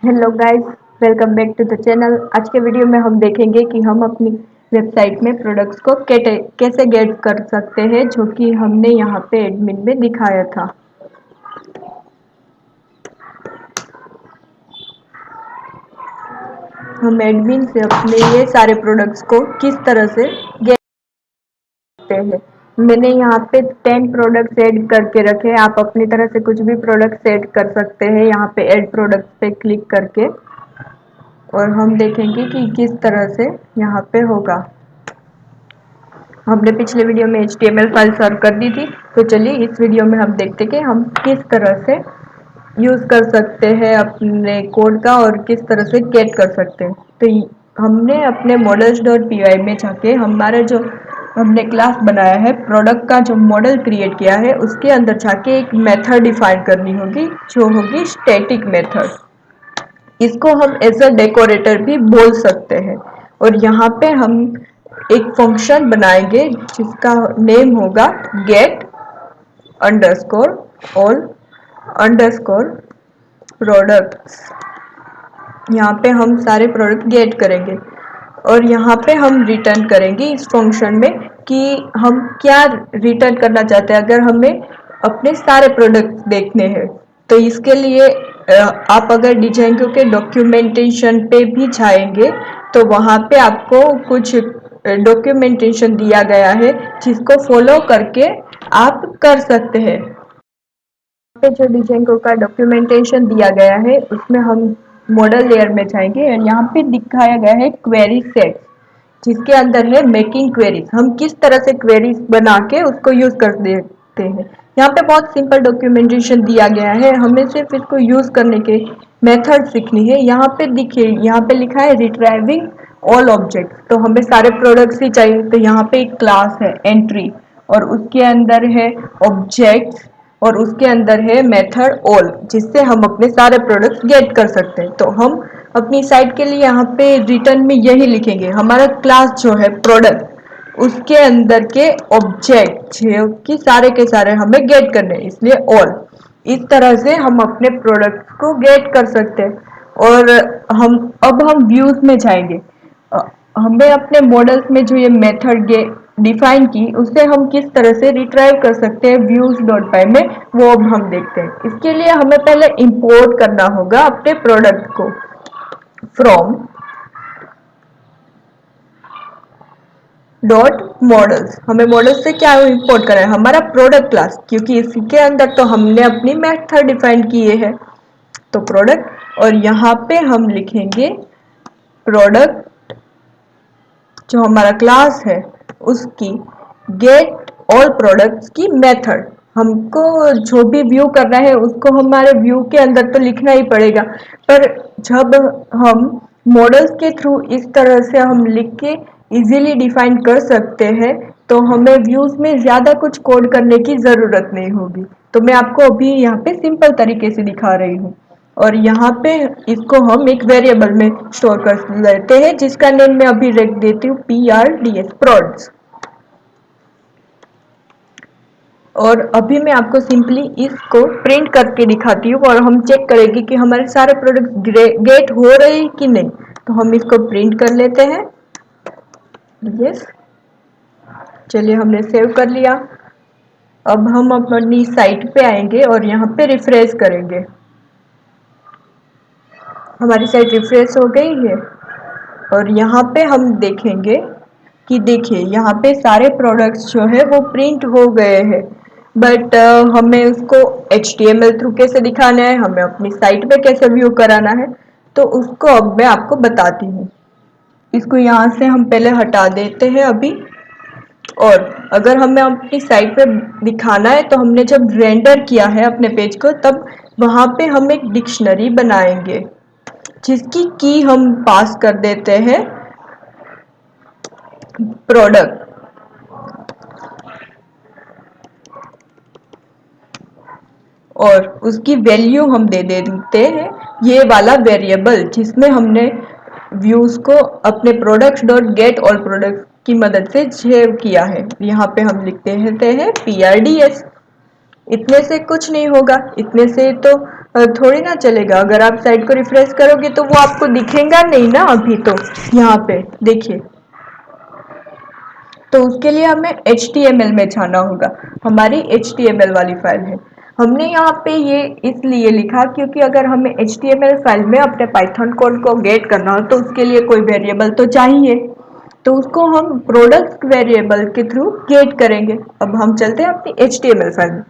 Hello guys, welcome back to the channel. आज के video में हम देखेंगे कि हम अपनी वेबसाइट में प्रोडक्ट्स को कैसे गेट कर सकते हैं, जो कि हमने यहाँ पे एडमिन में दिखाया था। हम एडमिन से अपने ये सारे प्रोडक्ट्स को किस तरह से गेट करते हैं। मैंने यहाँ पे 10 प्रोडक्ट्स ऐड करके रखे हैं। आप अपनी तरह से कुछ भी प्रोडक्ट्स ऐड कर सकते हैं यहाँ पे ऐड प्रोडक्ट्स पे क्लिक करके, और हम देखेंगे कि किस तरह से यहाँ पे होगा। हमने पिछले वीडियो में HTML फाइल सर्व कर दी थी, तो चलिए इस वीडियो में हम देखते हैं कि हम किस तरह से यूज़ कर सकते हैं अपने कोड का और किस तरह से गेट कर सकते हैं। तो हमने अपने models.py में जाके हमारा जो हमने क्लास बनाया है, प्रोडक्ट का जो मॉडल क्रिएट किया है, उसके अंदर जाके एक मेथड डिफाइन करनी होगी जो होगी स्टैटिक मेथड। इसको हम एज अ डेकोरेटर भी बोल सकते हैं। और यहाँ पे हम एक फंक्शन बनाएंगे जिसका नेम होगा get underscore all underscore products. यहाँ पे हम सारे प्रोडक्ट गेट करेंगे और यहाँ पे हम रिटर्न करेंगे इस फंक्शन में कि हम क्या रिटर्न करना चाहते हैं। अगर हमें अपने सारे प्रोडक्ट देखने हैं तो इसके लिए आप अगर डिजाइनको के डॉक्यूमेंटेशन पे भी जाएंगे तो वहाँ पे आपको कुछ डॉक्यूमेंटेशन दिया गया है जिसको फॉलो करके आप कर सकते हैं। पे जो डिजाइनको का डॉक्यूमेंटेशन दिया गया है उसमें हम मॉडल लेयर में जाएंगे और यहाँ पे दिखाया गया है क्वेरी सेट, जिसके अंदर है मेकिंग क्वेरीज। हम किस तरह से क्वेरीज बना के उसको यूज कर देते हैं। यहाँ पे बहुत सिंपल डॉक्यूमेंटेशन दिया गया है, हमें सिर्फ इसको यूज करने के मेथड सीखनी है। यहाँ पे देखिए, यहाँ पे लिखा है रिट्राइविंग ऑल ऑब्जेक्ट, तो हमें सारे प्रोडक्ट्स ही चाहिए। तो यहाँ पे एक क्लास है एंट्री और उसके अंदर है ऑब्जेक्ट्स और उसके अंदर है मेथड ऑल, जिससे हम अपने सारे प्रोडक्ट्स गेट कर सकते हैं। तो हम अपनी साइट के लिए यहाँ पे रिटर्न में यही लिखेंगे, हमारा क्लास जो है प्रोडक्ट उसके अंदर के ऑब्जेक्ट जो कि सारे के सारे हमें गेट करने हैं, इसलिए ऑल। इस तरह से हम अपने प्रोडक्ट को गेट कर सकते हैं। और हम व्यूज में जाएंगे। हमें अपने मॉडल्स में जो ये मेथड डिफाइन की उससे हम किस तरह से रिट्राइव कर सकते हैं views.py में, वो अब हम देखते हैं। इसके लिए हमें पहले इंपोर्ट करना होगा अपने प्रोडक्ट को फ्रॉम डॉट मॉडल्स। हमें मॉडल्स से क्या इंपोर्ट करना है, हमारा प्रोडक्ट क्लास, क्योंकि इसके अंदर तो हमने अपनी मेथड डिफाइन किए है। तो प्रोडक्ट और यहाँ पे हम लिखेंगे प्रोडक्ट जो हमारा क्लास है उसकी गेट ऑल प्रोडक्ट्स की मेथड। हमको जो भी व्यू करना है उसको हमारे व्यू के अंदर तो लिखना ही पड़ेगा, पर जब हम मॉडल्स के थ्रू इस तरह से हम लिख के इजीली डिफाइन कर सकते हैं तो हमें व्यूज में ज़्यादा कुछ कोड करने की ज़रूरत नहीं होगी। तो मैं आपको अभी यहाँ पे सिंपल तरीके से दिखा रही हूँ। और यहाँ पे इसको हम एक वेरिएबल में स्टोर कर लेते हैं जिसका नेम मैं अभी रख देती हूँ PRDS प्रोड्स। और अभी मैं आपको सिंपली इसको प्रिंट करके दिखाती हूँ और हम चेक करेंगे कि हमारे सारे प्रोडक्ट गेट हो रहे हैं कि नहीं। तो हम इसको प्रिंट कर लेते हैं। यस, चलिए हमने सेव कर लिया। अब हम अपनी साइट पे आएंगे और यहाँ पे रिफ्रेश करेंगे। हमारी साइट रिफ्रेश हो गई है और यहाँ पे हम देखेंगे कि देखिए यहाँ पे सारे प्रोडक्ट्स जो है वो प्रिंट हो गए हैं। बट हमें उसको HTML थ्रू कैसे दिखाना है, हमें अपनी साइट पे कैसे व्यू कराना है, तो उसको अब मैं आपको बताती हूँ। इसको यहाँ से हम पहले हटा देते हैं अभी। और अगर हमें अपनी साइट पे दिखाना है तो हमने जब रेंडर किया है अपने पेज को तब वहाँ पे हम एक डिक्शनरी बनाएंगे जिसकी की हम पास कर देते हैं प्रोडक्ट। और उसकी वैल्यू हम दे देते हैं ये वाला वेरिएबल जिसमें हमने व्यूज को अपने products dot get all products की मदद से सेव किया है। यहाँ पे हम लिखते हैं PRDS। इतने से कुछ नहीं होगा, इतने से तो थोड़ी ना चलेगा। अगर आप साइट को रिफ्रेश करोगे तो वो आपको दिखेगा नहीं ना अभी। तो यहाँ पे देखिए, तो उसके लिए हमें HTML में जाना होगा। हमारी HTML वाली फाइल है। हमने यहाँ पे ये इसलिए लिखा क्योंकि अगर हमें HTML फाइल में अपने पाइथन कोड को गेट करना हो तो उसके लिए कोई वेरिएबल तो चाहिए, तो उसको हम प्रोडक्ट वेरिएबल के थ्रू गेट करेंगे। अब हम चलते हैं अपनी HTML फाइल में।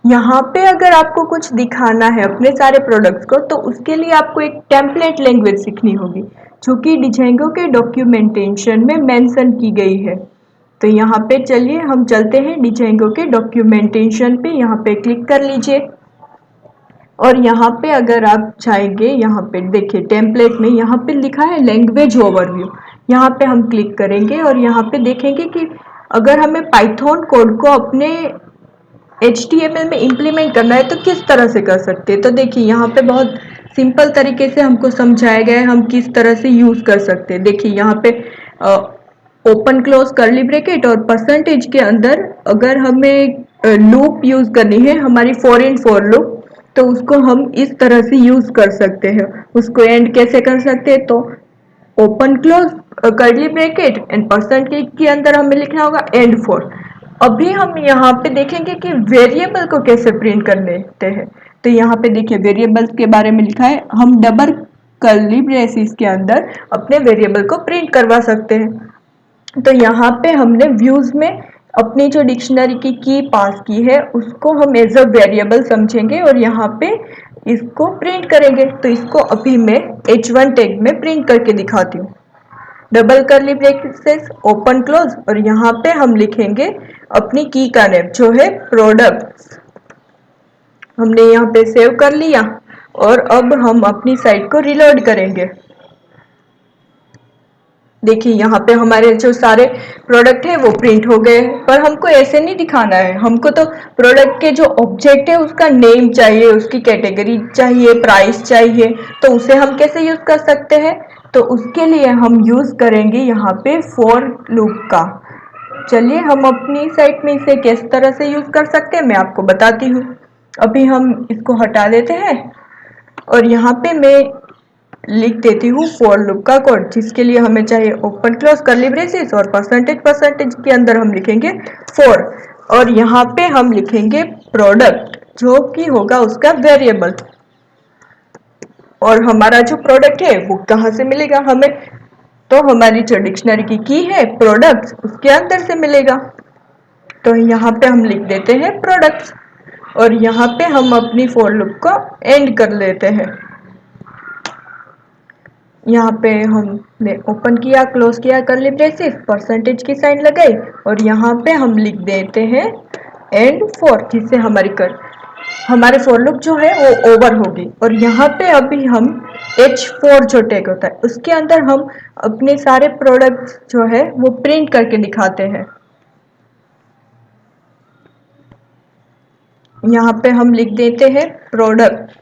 यहाँ पे अगर आपको कुछ दिखाना है अपने सारे प्रोडक्ट्स को तो उसके लिए आपको एक टेम्पलेट लैंग्वेज सीखनी होगी जो कि डिजेंगो के डॉक्यूमेंटेशन में मेंशन की गई है। तो यहाँ पे चलिए हम चलते हैं डिजेंगो के डॉक्यूमेंटेशन पे। यहाँ पे क्लिक कर लीजिए और यहाँ पे अगर आप चाहेंगे, यहाँ पे देखिए टेम्पलेट में यहाँ पे लिखा है लैंग्वेज ओवरव्यू। यहाँ पे हम क्लिक करेंगे और यहाँ पे देखेंगे कि अगर हमें पाइथन कोड को अपने HTML में इम्प्लीमेंट करना है तो किस तरह से कर सकते हैं। तो देखिए यहाँ पे बहुत सिंपल तरीके से हमको समझाया गया है हम किस तरह से यूज़ कर सकते हैं। देखिए यहाँ पे ओपन क्लोज कर्ली ब्रैकेट और परसेंटेज के अंदर अगर हमें लूप यूज़ करनी है, हमारी फॉर इन फॉर लूप, तो उसको हम इस तरह से यूज़ कर सकते हैं। उसको एंड कैसे कर सकते हैं, तो open close curly bracket and percentage के अंदर हमें लिखना होगा एंड फॉर। अभी हम यहाँ पे देखेंगे कि वेरिएबल को कैसे प्रिंट कर लेते हैं। तो यहाँ पे देखिए वेरिएबल्स के बारे में लिखा है, हम डबल कर्ली ब्रेसिस के अंदर अपने वेरिएबल को प्रिंट करवा सकते हैं। तो यहाँ पे हमने व्यूज में अपनी जो डिक्शनरी की पास की है उसको हम एज अ वेरिएबल समझेंगे और यहाँ पे इसको प्रिंट करेंगे। तो इसको अभी मैं H1 टैग में प्रिंट करके दिखाती हूँ। Double curly brackets open close और यहाँ पे हम लिखेंगे अपनी की का नेम जो है प्रोडक्ट्स। हमने यहाँ पे सेव कर लिया और अब हम अपनी साइट को रिलोड करेंगे। देखिए यहाँ पे हमारे जो सारे प्रोडक्ट है वो प्रिंट हो गए, पर हमको ऐसे नहीं दिखाना है। हमको तो प्रोडक्ट के जो ऑब्जेक्ट है उसका नेम चाहिए, उसकी कैटेगरी चाहिए, प्राइस चाहिए। तो उसे हम कैसे यूज कर सकते हैं, तो उसके लिए हम यूज करेंगे यहाँ पे फॉर लूप का। चलिए हम अपनी साइट में इसे किस तरह से यूज कर सकते हैं मैं आपको बताती हूँ। अभी हम इसको हटा देते हैं और यहाँ पे मैं लिख देती हूँ फॉर लूप का कोड, जिसके लिए हमें चाहिए ओपन क्लोज कर्ली ब्रेसेस और परसेंटेज के अंदर हम लिखेंगे फॉर और यहाँ पे हम लिखेंगे प्रोडक्ट जो कि होगा उसका वेरिएबल। और हमारा जो प्रोडक्ट है वो कहाँ से मिलेगा हमें, तो हमारी जो डिक्शनरी की है प्रोडक्ट्स उसके अंदर से मिलेगा। तो यहाँ पे हम लिख देते हैं प्रोडक्ट्स और यहाँ पे हम अपनी फॉर लूप को एंड कर लेते हैं। यहाँ पे हमने ओपन किया, क्लोज किया कर्ली ब्रेसेस, परसेंटेज की साइन लगाई और यहाँ पे हम लिख देते हैं एंड फॉर, जिससे हमारे फॉर लूप जो है वो ओवर होगी। और यहाँ पे अभी हम H4 जो टैग होता है उसके अंदर हम अपने सारे प्रोडक्ट्स जो है वो प्रिंट करके दिखाते हैं। यहाँ पे हम लिख देते हैं प्रोडक्ट।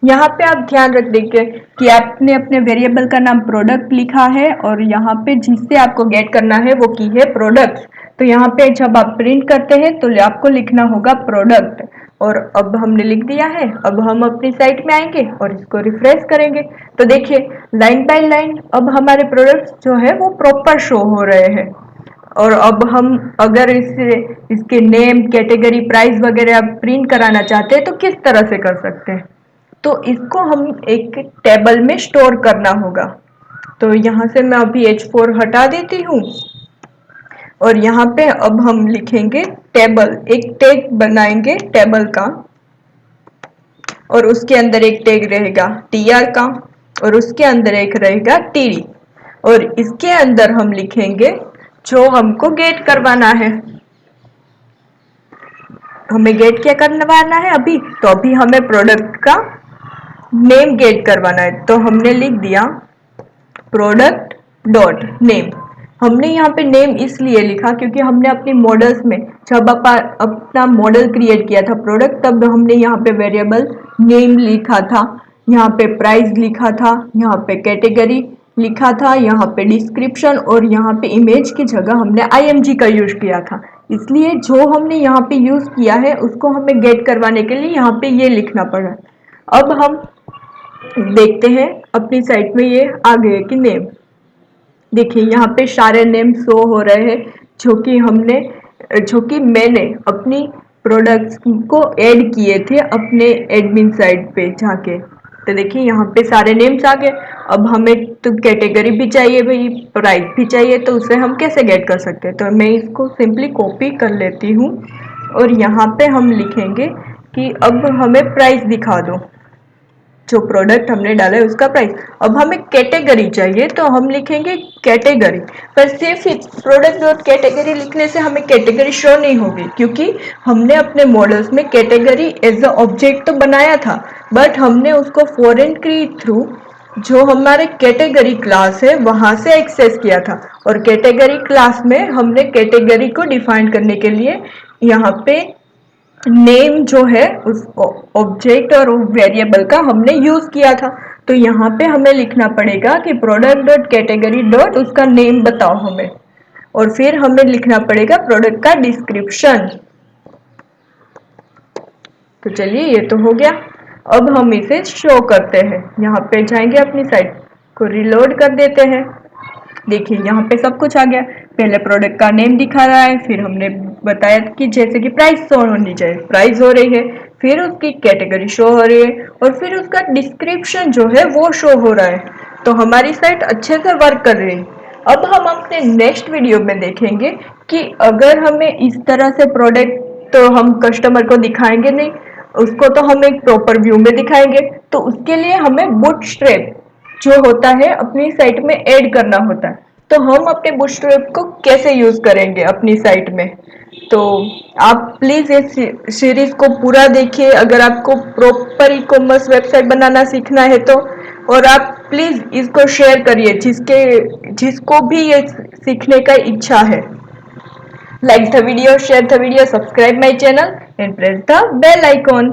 यहाँ पे आप ध्यान रख देंगे कि आपने अपने वेरिएबल का नाम प्रोडक्ट लिखा है और यहाँ पे जिससे आपको गेट करना है वो की है प्रोडक्ट। तो यहाँ पे जब आप प्रिंट करते हैं तो आपको लिखना होगा प्रोडक्ट और अब हमने लिख दिया है। अब हम अपनी साइट में आएंगे और इसको रिफ्रेश करेंगे तो देखिए लाइन बाय लाइन अब हमारे प्रोडक्ट्स जो है वो प्रॉपर शो हो रहे हैं। और अब हम अगर इसके नेम, कैटेगरी, प्राइस वगैरह आप प्रिंट कराना चाहते हैं तो किस तरह से कर सकते हैं, तो इसको हम एक टेबल में स्टोर करना होगा। तो यहाँ से मैं अभी H4 हटा देती हूँ और यहाँ पे अब हम लिखेंगे टेबल, एक टैग बनाएंगे टेबल का और उसके अंदर एक टैग रहेगा tr का और उसके अंदर एक रहेगा td और इसके अंदर हम लिखेंगे जो हमको गेट करवाना है। हमें गेट क्या करवाना है अभी, तो अभी हमें प्रोडक्ट का नेम गेट करवाना है। तो हमने लिख दिया प्रोडक्ट डॉट नेम। हमने यहाँ पे नेम इसलिए लिखा क्योंकि हमने अपनी मॉडल्स में जब अपना मॉडल क्रिएट किया था प्रोडक्ट, तब हमने यहाँ पे वेरिएबल नेम लिखा था, यहाँ पे प्राइस लिखा था, यहाँ पे कैटेगरी लिखा था, यहाँ पे डिस्क्रिप्शन और यहाँ पे इमेज की जगह हमने img का यूज किया था। इसलिए जो हमने यहाँ पे यूज किया है उसको हमें गेट करवाने के लिए यहाँ पे ये लिखना पड़ा। अब हम देखते हैं अपनी साइट में ये आ गए कि नेम। देखिए यहाँ पे सारे नेम शो हो रहे हैं जो कि मैंने अपनी प्रोडक्ट्स को ऐड किए थे अपने एडमिन साइट पे जाके। तो देखिए यहाँ पे सारे नेम्स आ गए। अब हमें तो कैटेगरी भी चाहिए भाई, प्राइस भी चाहिए, तो उसे हम कैसे गेट कर सकते हैं? तो मैं इसको सिंपली कॉपी कर लेती हूँ और यहाँ पे हम लिखेंगे कि अब हमें प्राइस दिखा दो, जो प्रोडक्ट हमने डाला है उसका प्राइस। अब हमें कैटेगरी चाहिए तो हम लिखेंगे कैटेगरी, पर सिर्फ प्रोडक्ट डॉट कैटेगरी लिखने से हमें कैटेगरी शो नहीं होगी, क्योंकि हमने अपने मॉडल्स में कैटेगरी एज अ ऑब्जेक्ट तो बनाया था, बट हमने उसको फॉरेन की थ्रू जो हमारे कैटेगरी क्लास है वहां से एक्सेस किया था। और कैटेगरी क्लास में हमने कैटेगरी को डिफाइन करने के लिए यहाँ पे नेम जो है उस ऑब्जेक्ट और वेरिएबल का हमने यूज किया था। तो यहाँ पे हमें लिखना पड़ेगा कि प्रोडक्ट डॉट कैटेगरी डॉट उसका नेम बताओ हमें, और फिर हमें लिखना पड़ेगा प्रोडक्ट का डिस्क्रिप्शन। तो चलिए ये तो हो गया। अब हम इसे शो करते हैं। यहाँ पे जाएंगे, अपनी साइट को रिलोड कर देते हैं। देखिए यहाँ पे सब कुछ आ गया। पहले प्रोडक्ट का नेम दिखा रहा है, फिर हमने बताया कि जैसे कि प्राइस शो होनी चाहिए, प्राइस हो रही है, फिर उसकी कैटेगरी शो हो रही है, और फिर उसका डिस्क्रिप्शन जो है वो शो हो रहा है। तो हमारी साइट अच्छे से वर्क कर रही है। अब हम अपने नेक्स्ट वीडियो में देखेंगे कि अगर हमें इस तरह से प्रोडक्ट, तो हम कस्टमर को दिखाएंगे नहीं, उसको तो हम एक प्रॉपर व्यू में दिखाएंगे। तो उसके लिए हमें बूटस्ट्रैप जो होता है अपनी साइट में ऐड करना होता है। तो हम अपने बूटस्ट्रैप को कैसे यूज करेंगे अपनी साइट में? तो आप प्लीज इस सीरीज को पूरा देखिए अगर आपको प्रॉपर ई कॉमर्स वेबसाइट बनाना सीखना है तो। और आप प्लीज इसको शेयर करिए जिसको भी ये सीखने का इच्छा है। Like the video, share the video, subscribe my channel and press the bell icon.